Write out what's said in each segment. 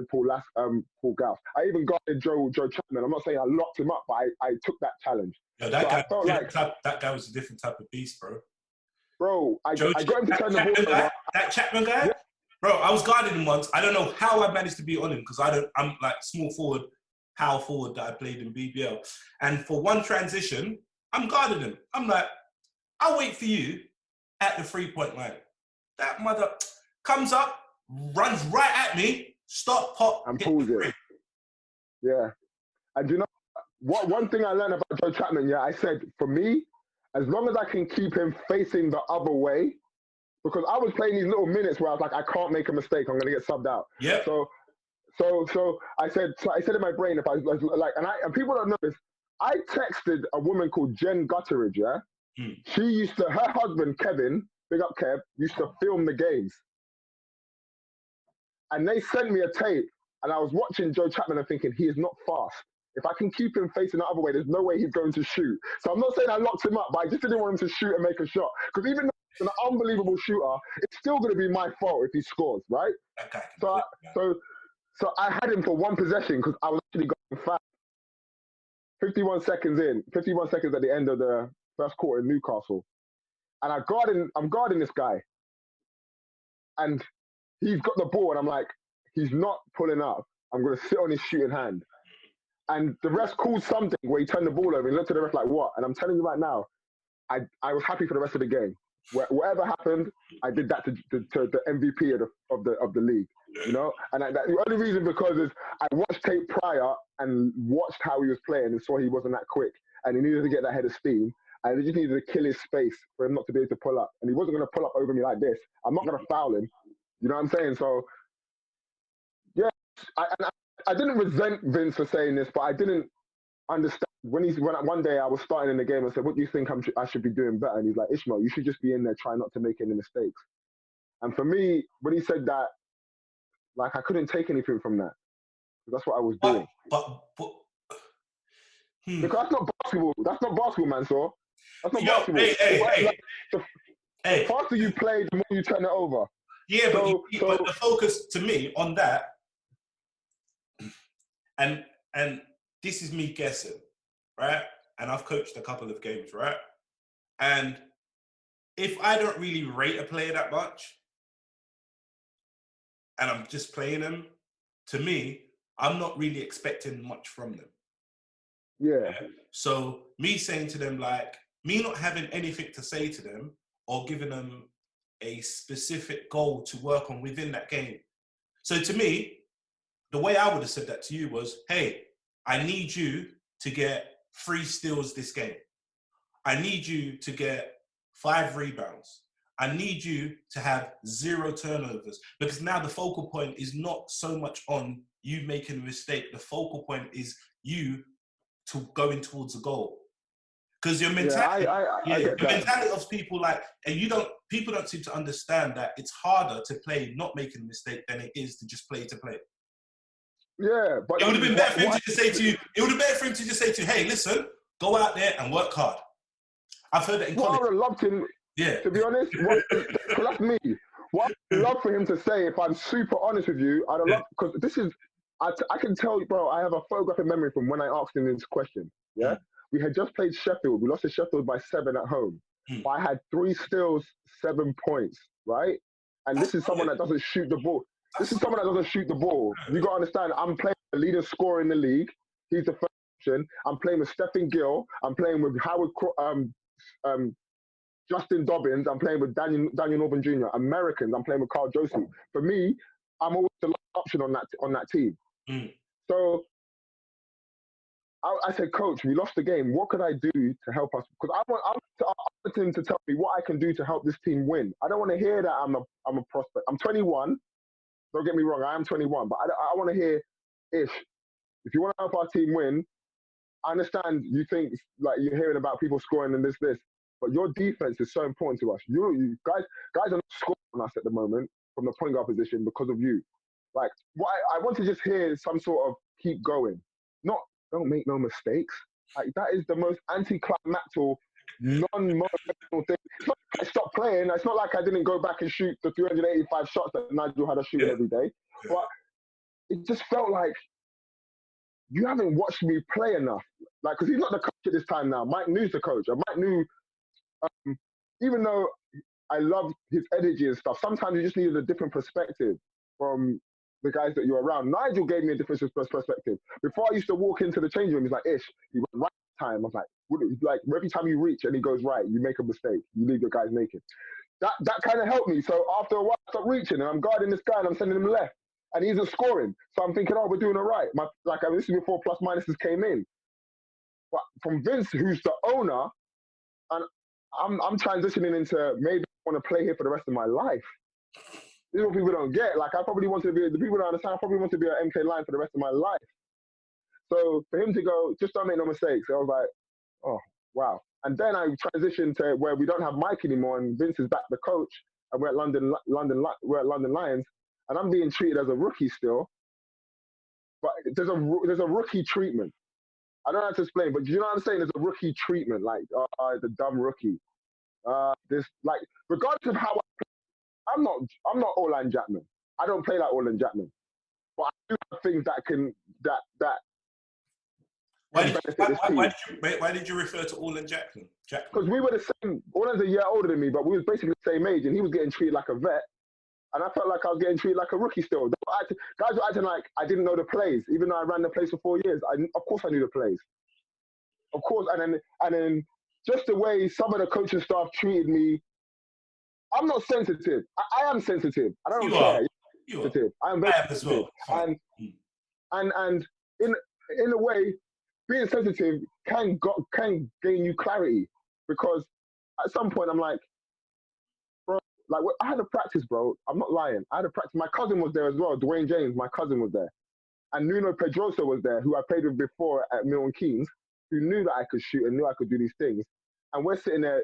Paul Gauss. I even guarded Joe Chapman. I'm not saying I locked him up, but I took that challenge. Yo, that guy was a different type of beast, bro. Bro, I got him to turn the ball over. That Chapman guy? Yeah. Bro, I was guarding him once. I don't know how I managed to be on him because I'm like small forward, power forward that I played in BBL. And for one transition, I'm guarding him. I'm like, I'll wait for you at the 3-point line. That mother comes up, runs right at me, stop, pop, and pulls it. Yeah. And you know, one thing I learned about Joe Chapman, I said, for me, as long as I can keep him facing the other way, because I was playing these little minutes where I was like, I can't make a mistake, I'm going to get subbed out. Yeah. So I said in my brain, if I was like, and people don't know this, I texted a woman called Jen Gutteridge, yeah? She her husband, Kevin, big up Kev, used to film the games. And they sent me a tape, and I was watching Joe Chapman and thinking, he is not fast. If I can keep him facing the other way, there's no way he's going to shoot. So I'm not saying I locked him up, but I just didn't want him to shoot and make a shot. Because even though he's an unbelievable shooter, it's still going to be my fault if he scores, right? Okay. So I had him for one possession because I was actually going fast. 51 seconds at the end of the first quarter in Newcastle. And I'm guarding this guy. And he's got the ball, and I'm like, he's not pulling up. I'm going to sit on his shooting hand. And the ref called something where he turned the ball over and looked at the ref like, what? And I'm telling you right now, I was happy for the rest of the game. Whatever happened, I did that to the MVP of the league, you know? And the only reason because is I watched tape prior and watched how he was playing and saw he wasn't that quick and he needed to get that head of steam. And he just needed to kill his space for him not to be able to pull up. And he wasn't going to pull up over me like this. I'm not going to foul him. You know what I'm saying? So, yeah, I didn't resent Vince for saying this, but I didn't understand when one day I was starting in the game and said, what do you think I should be doing better? And he's like, Ishmael, you should just be in there trying not to make any mistakes. And for me, when he said that, like I couldn't take anything from that. That's what I was doing. Because that's not basketball. That's not basketball, Mansour. That's not basketball. The faster you play, the more you turn it over. Yeah, but the focus to me on that, and this is me guessing, right? And I've coached a couple of games, right? And if I don't really rate a player that much, and I'm just playing them, to me, I'm not really expecting much from them. Yeah. So me saying to them, like, me not having anything to say to them or giving them a specific goal to work on within that game. So to me, the way I would have said that to you was, hey, I need you to get 3 steals this game. I need you to get 5 rebounds. I need you to have 0 turnovers, because now the focal point is not so much on you making a mistake. The focal point is you to going towards a goal. Because your mentality, mentality of people like, and people don't seem to understand that it's harder to play not making a mistake than it is to just play to play. Yeah, but it would have been better for him to just say to you. It would have been better for him to just say to you, "Hey, listen, go out there and work hard." I've heard that in college. I would have loved him. Yeah. To be honest, because that's me. What I'd love for him to say, if I'm super honest with you, I'd love, because this is, I can tell you, bro, I have a photographic memory from when I asked him this question. Yeah. We had just played Sheffield. We lost to Sheffield by 7 at home. But I had 3 steals, 7 points, right? And this is someone that doesn't shoot the ball. This is someone that doesn't shoot the ball. You got to understand, I'm playing the leading scorer in the league. He's the first option. I'm playing with Stephen Gill. I'm playing with Justin Dobbins. I'm playing with Daniel Norman Jr. Americans. I'm playing with Carl Josie. For me, I'm always the last option on that team. So I said, Coach, we lost the game. What could I do to help us? Because I want him to tell me what I can do to help this team win. I don't want to hear that I'm a prospect. I'm 21. Don't get me wrong, I am 21, but I want to hear, Ish, if you want to help our team win, I understand you think like you're hearing about people scoring and this, but your defense is so important to us. You guys are not scoring on us at the moment from the point guard position because of you. Like, I want to just hear some sort of keep going, not don't make no mistakes. Like, that is the most anticlimactic, non-motivational thing. It's not like I stopped playing. It's not like I didn't go back and shoot the 385 shots that Nigel had us shooting every day. But it just felt like you haven't watched me play enough. Like, because he's not the coach at this time now. Mike New's the coach. And Mike New, even though I love his energy and stuff, sometimes you just needed a different perspective from the guys that you're around. Nigel gave me a different perspective. Before I used to walk into the changing room, he's like, Ish, he went right time. I was like every time you reach and he goes right, you make a mistake. You leave your guys naked. That kind of helped me. So after a while, I stopped reaching and I'm guarding this guy and I'm sending him left. And he isn't scoring. So I'm thinking, oh, we're doing all right. This is before plus minuses came in. But from Vince, who's the owner, and I'm transitioning into maybe I want to play here for the rest of my life. This is what people don't get. Like, I probably wanted to be, the people don't understand, I probably want to be an MK line for the rest of my life. So for him to go, just don't make no mistakes, I was like, oh, wow. And then I transitioned to where we don't have Mike anymore and Vince is back the coach and we're at London Lions and I'm being treated as a rookie still. But there's a rookie treatment. I don't know how to explain, but you know what I'm saying? There's a rookie treatment, like, the dumb rookie. This, like, regardless of how I'm not Orlan Jackman. I don't play like Orlan Jackman. But I do have things that can Why did you refer to Orlan Jackman? Because we were the same. Orlan's a year older than me, but we was basically the same age, and he was getting treated like a vet, and I felt like I was getting treated like a rookie still. Guys were acting like I didn't know the plays, even though I ran the place for 4 years. Of course I knew the plays. Of course, and then just the way some of the coaching staff treated me. I'm not sensitive. I am sensitive. I don't care. You sensitive. I am very sensitive. Well. And in a way, being sensitive can gain you clarity, because at some point I'm like, bro, like I had a practice, bro. I'm not lying. I had a practice. My cousin was there as well. Dwayne James, my cousin was there, and Nuno Pedrosa was there, who I played with before at Milton Keynes, who knew that I could shoot and knew I could do these things. And we're sitting there,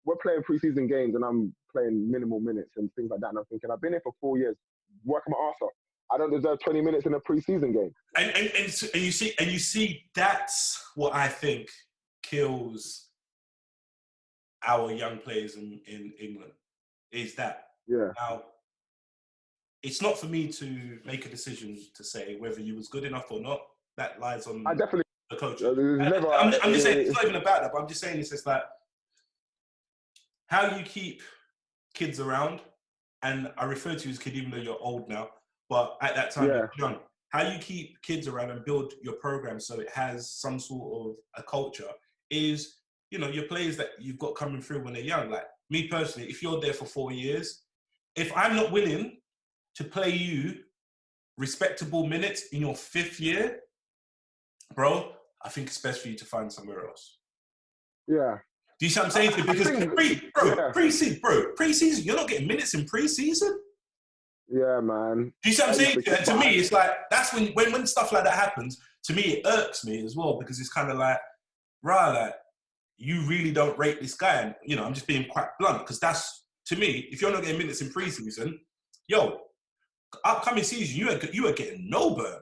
we're playing preseason games, and I'm playing minimal minutes and things like that. And I'm thinking, I've been here for 4 years, working my ass off. I don't deserve 20 minutes in a preseason game. And you see, that's what I think kills our young players in England, is that. Yeah. Now, it's not for me to make a decision to say whether you was good enough or not. That lies on the coach. I'm just saying, it's not even about that, but I'm just saying it's just like how you keep kids around, and I refer to you as kid even though you're old now, but at that time you're young. How you keep kids around and build your program so it has some sort of a culture is, your players that you've got coming through when they're young. Like me personally, if you're there for 4 years, if I'm not willing to play you respectable minutes in your 5th year, bro, I think it's best for you to find somewhere else. Yeah. Do you see what I'm saying? Because preseason, you're not getting minutes in preseason. Yeah, man. Do you see what I'm saying? To me, it's like, that's when stuff like that happens, to me, it irks me as well, because it's kind of like, like, you really don't rate this guy. And, I'm just being quite blunt, because that's, to me, if you're not getting minutes in preseason, upcoming season, you are getting no burn.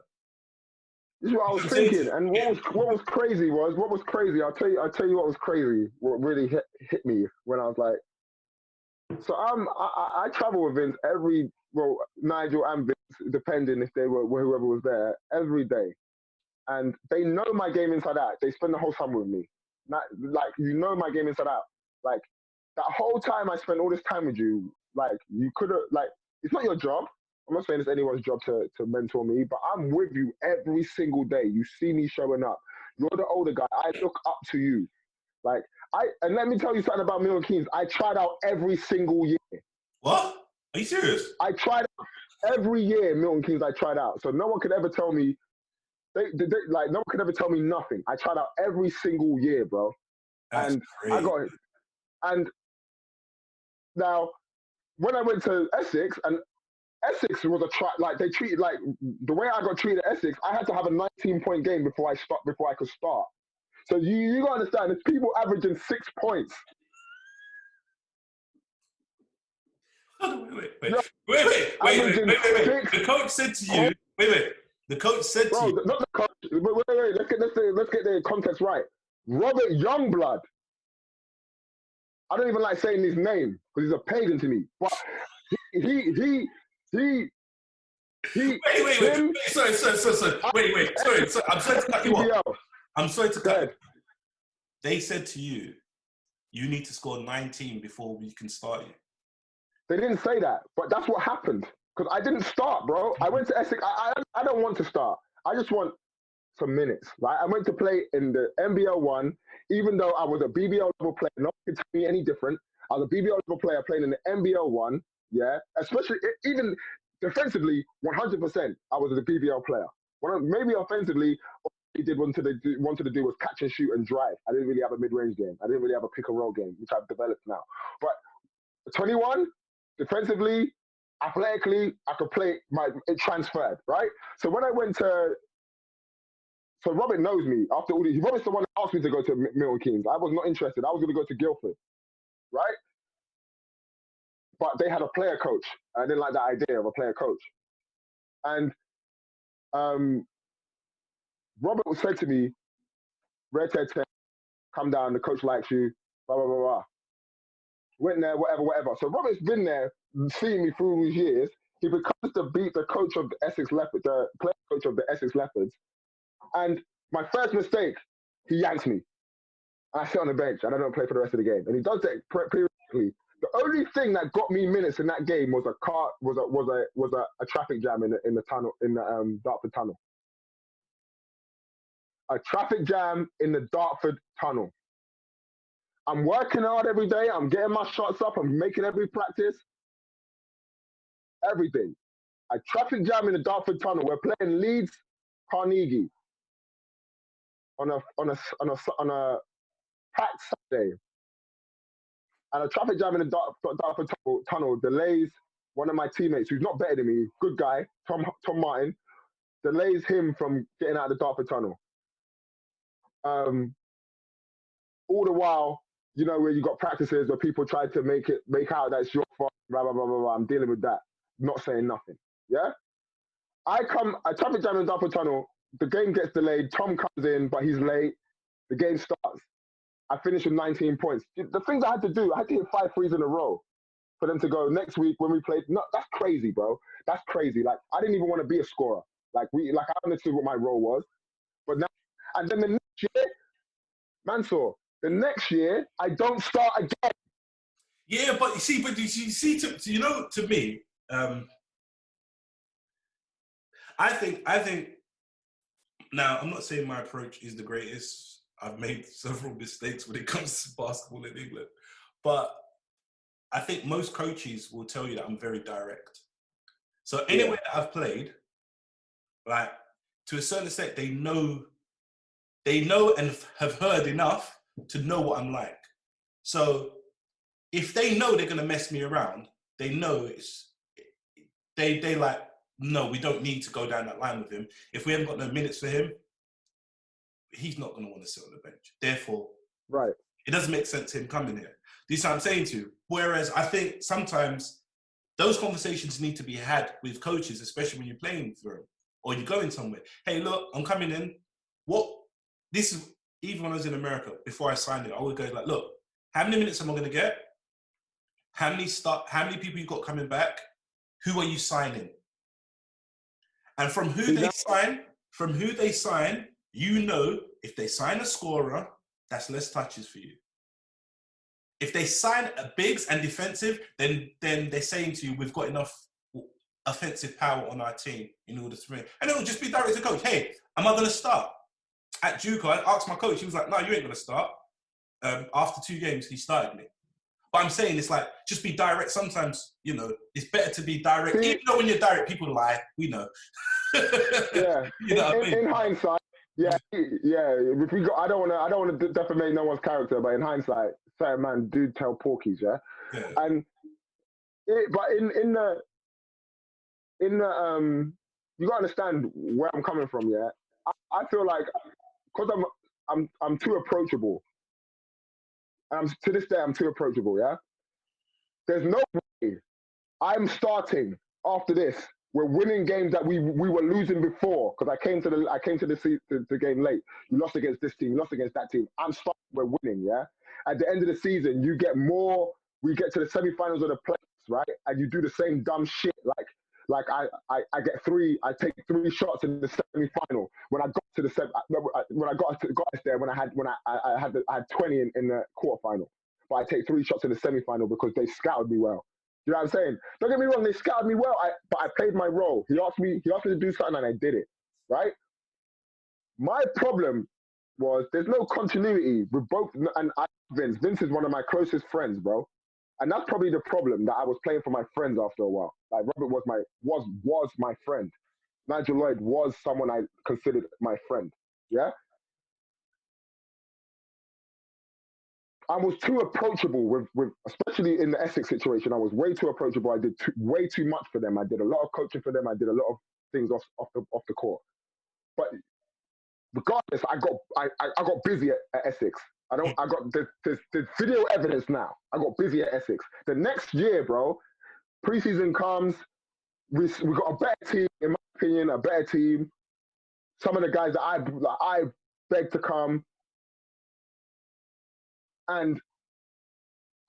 This is what I was thinking. And what was crazy, I'll tell you what was crazy, what really hit me when I was like, so I travel with Vince Nigel and Vince, depending if they were whoever was there, every day. And they know my game inside out. They spend the whole time with me. My game inside out. Like, that whole time I spent all this time with you, like, you could have, like, it's not your job. I'm not saying it's anyone's job to mentor me, but I'm with you every single day. You see me showing up. You're the older guy. I look up to you. Like, and let me tell you something about Milton Keynes. I tried out every single year. What? Are you serious? I tried out every year, Milton Keynes, I tried out. So no one could ever tell me, no one could ever tell me nothing. I tried out every single year, bro. That's crazy. I got it. And now, when I went to Essex, and Essex was they treated, like, the way I got treated at Essex, I had to have a 19-point game before I could start. So you gotta understand, there's people averaging 6 points. Wait. The coach said to you, the coach said to you. Not the coach. Wait. Let's get the context right. Robert Youngblood. I don't even like saying his name because he's a pagan to me. But he Wait. Sorry. Sorry. I'm sorry to cut you off. I'm sorry to cut you off. They said to you, you need to score 19 before we can start you. They didn't say that, but that's what happened. Because I didn't start, bro. I went to Essex. I don't want to start. I just want some minutes. Right? I went to play in the NBL 1, even though I was a BBL level player. No one could tell me any different. I was a BBL level player playing in the NBL 1. Yeah, especially even defensively, 100%. I was a BBL player. Maybe offensively, all he wanted to do was catch and shoot and drive. I didn't really have a mid-range game. I didn't really have a pick and roll game, which I've developed now. But 21, defensively, athletically, I could play. It transferred, right? So when I went to, so Robert knows me after all these. Robert's the one that asked me to go to Milton Keynes. I was not interested. I was going to go to Guildford, right? But they had a player coach. I didn't like that idea of a player coach. And Robert said to me, Red Ted, come down, the coach likes you, blah, blah, blah, blah. Went there, whatever. So Robert's been there, seeing me through these years. He becomes the coach of the Essex Leopards, the player coach of the Essex Leopards. And my first mistake, he yanks me. I sit on the bench and I don't play for the rest of the game. And he does that periodically. The only thing that got me minutes in that game was a traffic jam in the tunnel, in the Dartford tunnel. A traffic jam in the Dartford tunnel. I'm working hard every day. I'm getting my shots up. I'm making every practice. Everything. A traffic jam in the Dartford tunnel. We're playing Leeds Carnegie on a packed Saturday. And a traffic jam in the Dartford tunnel delays one of my teammates, who's not better than me, good guy, Tom Martin, delays him from getting out of the Dartford tunnel. All the while, you know, where you got practices where people try to make out that it's your fault, blah, blah, blah, blah, blah. I'm dealing with that, not saying nothing. Yeah? I traffic jam in the Dartford tunnel, the game gets delayed, Tom comes in, but he's late, the game starts. I finished with 19 points. The things I had to do, I had to hit 5 threes in a row for them to go next week when we played. No, that's crazy, bro. That's crazy. Like, I didn't even want to be a scorer. I understood what my role was. But now, and then the next year, Mansour, the next year, I don't start again. Yeah, but you see, to me, I think, now, I'm not saying my approach is the greatest. I've made several mistakes when it comes to basketball in England. But I think most coaches will tell you that I'm very direct. So anywhere that I've played, like, to a certain extent, they know and have heard enough to know what I'm like. So if they know they're going to mess me around, they know they like, no, we don't need to go down that line with him. If we haven't got no minutes for him, he's not going to want to sit on the bench. Therefore, right, it doesn't make sense him coming here. This is what I'm saying to you. Whereas I think sometimes those conversations need to be had with coaches, especially when you're playing for them or you're going somewhere. Hey, look, I'm coming in. This is, even when I was in America, before I signed it, I would go like, look, how many minutes am I going to get? How many people you got coming back? Who are you signing? And from who they sign, you know, if they sign a scorer, that's less touches for you. If they sign a bigs and defensive, then they're saying to you, we've got enough offensive power on our team in order to win. And it'll just be direct to coach. Hey, am I going to start? At JUCO, I asked my coach, he was like, no, you ain't going to start. After 2 games, he started me. But I'm saying it's like, just be direct. Sometimes, you know, it's better to be direct. Even though when you're direct, people lie. We know. Yeah. You know what I mean? In hindsight, yeah. If we I don't want to defamate no one's character, but in hindsight, certain man do tell porkies, yeah. And but in the you gotta understand where I'm coming from, yeah. I feel like because I'm too approachable. To this day, I'm too approachable, yeah. There's no way I'm starting after this. We're winning games that we were losing before because I came to the game late. You lost against this team, you lost against that team. I'm starting, we're winning, yeah. At the end of the season, you get more. We get to the semi-finals of the playoffs, right? And you do the same dumb shit. like I get I take 3 shots in the semi-final. When I got to the when I got us there, when I had 20 in the quarterfinal, but I take 3 shots in the semi-final because they scouted me well. You know what I'm saying? Don't get me wrong, they scouted me well, but I played my role. He asked me to do something and I did it, right? My problem was there's no continuity with both, and Vince is one of my closest friends, bro. And that's probably the problem, that I was playing for my friends after a while. Like Robert was my friend. Nigel Lloyd was someone I considered my friend. Yeah? I was too approachable with especially in the Essex situation. I was way too approachable. I did way too much for them. I did a lot of coaching for them. I did a lot of things off the court. But regardless, I got busy at Essex. There's video evidence now. I got busy at Essex. The next year, bro, preseason comes. We got a better team, in my opinion, a better team. Some of the guys that I begged to come, and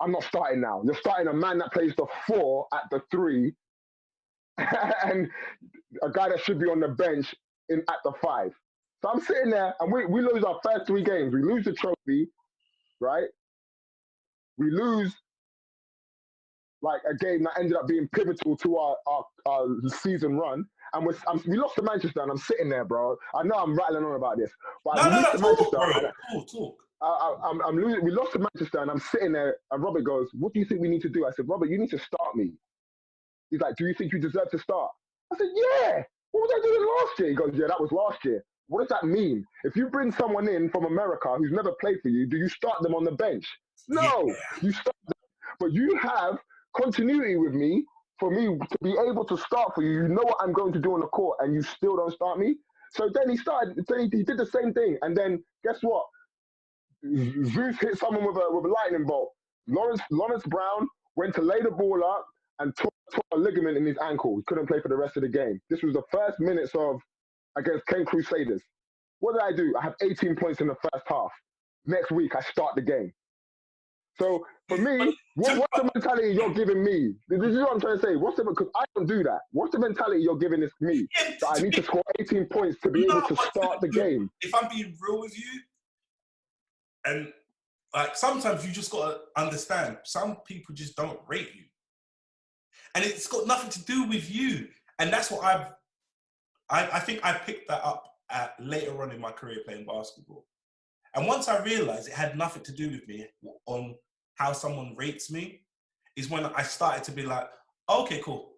I'm not starting now. You're starting a man that plays the 4 at the 3, and a guy that should be on the bench at the 5. So I'm sitting there, and we lose our first 3 games. We lose the trophy, right? We lose like a game that ended up being pivotal to our season run. And we lost to Manchester, and I'm sitting there, bro. I know I'm rattling on about this, but we lost to Manchester. Talk. We lost to Manchester, and I'm sitting there, and Robert goes, "What do you think we need to do?" I said, "Robert, you need to start me." He's like, "Do you think you deserve to start?" I said, "Yeah. What was I doing last year?" He goes, "Yeah, that was last year." What does that mean? If you bring someone in from America who's never played for you, do you start them on the bench? No, you start them. But you have continuity with me for me to be able to start for you. You know what I'm going to do on the court, and you still don't start me. So then he did the same thing, and then guess what? Zeus hit someone with a lightning bolt. Lawrence Brown went to lay the ball up and tore a ligament in his ankle. He couldn't play for the rest of the game. This was the first minutes against Kent Crusaders. What did I do? I have 18 points in the first half. Next week, I start the game. So for me, what's the mentality you're giving me? This is what I'm trying to say. Because I don't do that. What's the mentality you're giving this me? That I need to score 18 points to be able to start the game. If I'm being real with you, and like sometimes you just gotta understand, some people just don't rate you, and it's got nothing to do with you. And that's what I think I picked that up later on in my career playing basketball. And once I realized it had nothing to do with me on how someone rates me, is when I started to be like, okay, cool.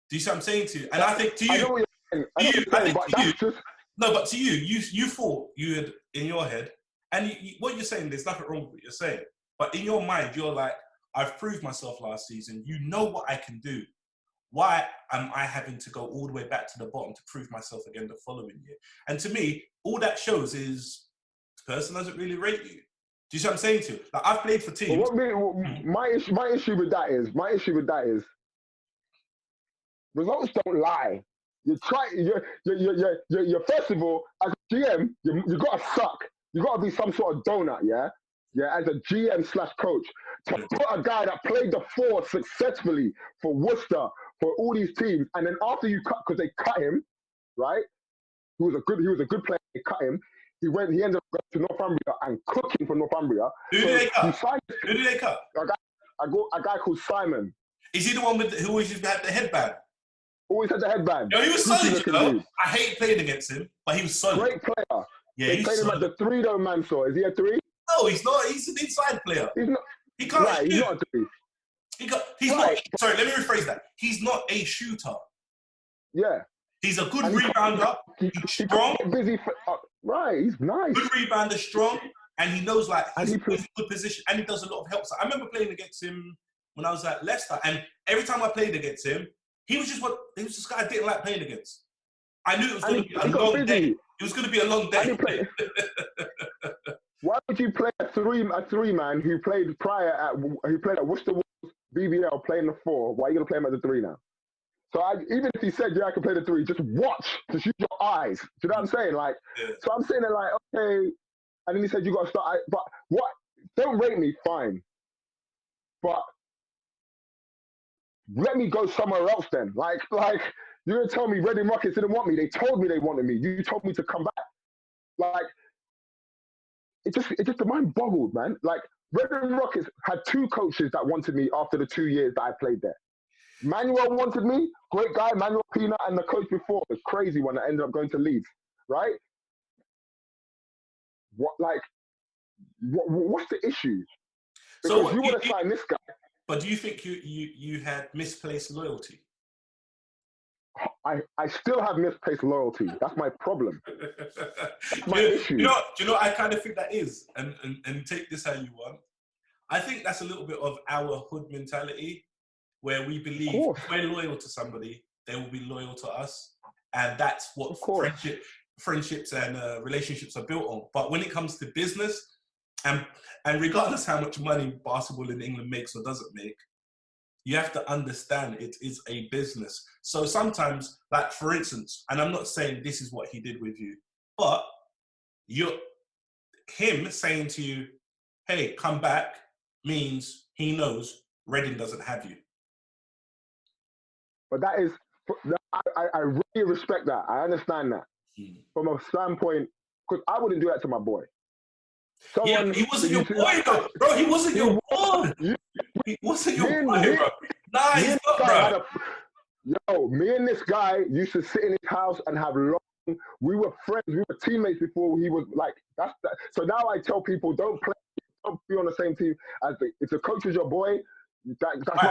Do you see what I'm saying to you? And I think to you, I know what you're saying. But to you, you thought you had in your head, and what you're saying, there's nothing wrong with what you're saying. But in your mind, you're like, I've proved myself last season. You know what I can do. Why am I having to go all the way back to the bottom to prove myself again the following year? And to me, all that shows is the person doesn't really rate you. Do you see what I'm saying to you? Like, I've played for teams. My issue with that is results don't lie. You try. You're first of all, as a GM, you gotta suck. You gotta be some sort of donut, yeah. As a GM/coach, to put a guy that played the 4 successfully for Worcester, for all these teams, and then after you cut, because they cut him, right? He was a good player. They cut him. He ended up going to Northumbria and cooking for Northumbria. Who did they cut? Who did they cut? A guy called Simon. Is he the one who always used to have the headband? Always had the headband. No, he was solid, you know. I hate playing against him, but he was solid. Great player. Yeah, they played him at the 3 though, Mansour. Is he a 3? No, he's not. He's an inside player. He's not. He can't. Right, he's not a 3. He's right. Not. Sorry, let me rephrase that. He's not a shooter. Yeah. He's a good rebounder. He's strong. Busy. Right, he's nice. Good rebounder, strong, and he knows he's in a good position, and he does a lot of help. So I remember playing against him when I was at Leicester, and every time I played against him, he was this guy I didn't like playing against. I knew it was going to be a long day. It was going to be a long day. Why would you play a three man who played at Worcester Wolves BBL playing the 4? Why are you going to play him at the 3 now? So even if he said, yeah, I can play the 3, just watch, just use your eyes. Do you know what I'm saying? Like, so I'm sitting there like, okay. And then he said, you got to start. But what? Don't rate me, fine. But let me go somewhere else then. Like you're gonna tell me Reading Rockets didn't want me? They told me they wanted me. You told me to come back. Like it just the mind boggled, man. Like Reading Rockets had 2 coaches that wanted me after the 2 years that I played there. Manuel wanted me, great guy, Manuel Pina, and the coach before, the crazy one that ended up going to Leeds, right? What's the issue? So Because you want to sign this guy. But do you think you had misplaced loyalty? I still have misplaced loyalty. That's my problem. That's my issue. Do you know what I kind of think that is? And take this how you want. I think that's a little bit of our hood mentality, where we believe if we're loyal to somebody, they will be loyal to us. And that's what friendships and relationships are built on. But when it comes to business, and regardless how much money basketball in England makes or doesn't make, you have to understand it is a business. So sometimes, like for instance, and I'm not saying this is what he did with you, but him saying to you, hey, come back, means he knows Reading doesn't have you. But that is, I really respect that. I understand that. From a standpoint, because I wouldn't do that to my boy. Yeah, but he wasn't your boy, though. Bro, he wasn't your boy. He wasn't your boy, bro. Nah, he's not, bro. Me and this guy used to sit in his house and have we were friends, we were teammates before he was like, that's that. So now I tell people, don't be on the same team as if the coach is your boy, that's